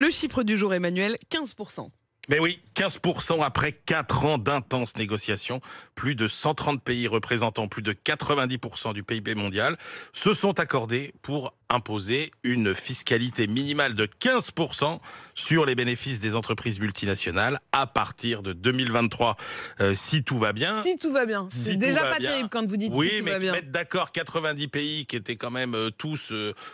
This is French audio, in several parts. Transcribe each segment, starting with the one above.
Le chiffre du jour, Emmanuel, 15%. Mais oui, 15% après 4 ans d'intenses négociations, plus de 130 pays représentant plus de 90% du PIB mondial se sont accordés pour imposer une fiscalité minimale de 15% sur les bénéfices des entreprises multinationales à partir de 2023. Si tout va bien... Si tout va bien. Si C'est tout déjà va pas bien, terrible quand vous dites oui, si tout mais va bien. mettre d'accord 90 pays qui étaient quand même tous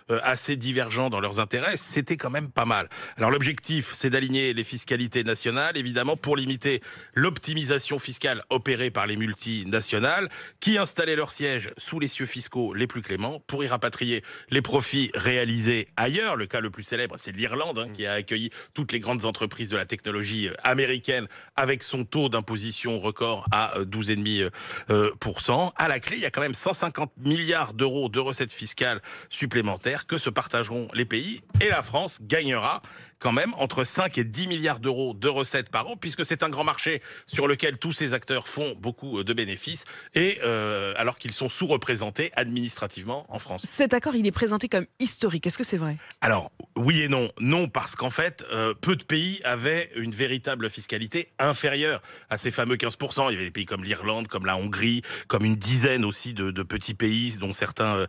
assez divergents dans leurs intérêts, c'était quand même pas mal. Alors l'objectif, c'est d'aligner les fiscalités nationales, évidemment, pour limiter l'optimisation fiscale opérée par les multinationales qui installaient leur siège sous les cieux fiscaux les plus cléments pour y rapatrier les profits réalisés ailleurs. Le cas le plus célèbre, c'est l'Irlande, qui a accueilli toutes les grandes entreprises de la technologie américaine avec son taux d'imposition record à 12,5%. À la clé, il y a quand même 150 milliards d'euros de recettes fiscales supplémentaires que se partageront les pays, et la France gagnera quand même entre 5 et 10 milliards d'euros de recettes par an, puisque c'est un grand marché sur lequel tous ces acteurs font beaucoup de bénéfices, et alors qu'ils sont sous-représentés administrativement en France. Cet accord, il est présenté comme historique. Est-ce que c'est vrai? Alors, oui et non. Non, parce qu'en fait, peu de pays avaient une véritable fiscalité inférieure à ces fameux 15%. Il y avait des pays comme l'Irlande, comme la Hongrie, comme une dizaine aussi de petits pays, dont certains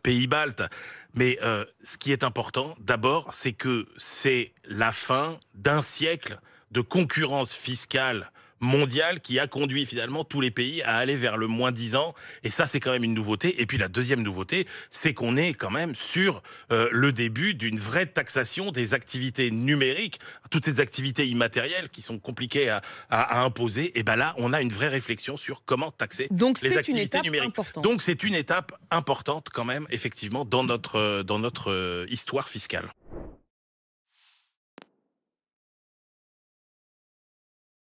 pays baltes. Mais ce qui est important, d'abord, c'est que c'est la fin d'un siècle de concurrence fiscale mondiale qui a conduit finalement tous les pays à aller vers le moins 10 ans. Et ça, c'est quand même une nouveauté. Et puis la deuxième nouveauté, c'est qu'on est quand même sur le début d'une vraie taxation des activités numériques, toutes ces activités immatérielles qui sont compliquées à imposer. Et ben là, on a une vraie réflexion sur comment taxer Donc les c'est une activités étape numériques. importante. Donc c'est une étape importante quand même, effectivement, dans notre histoire fiscale.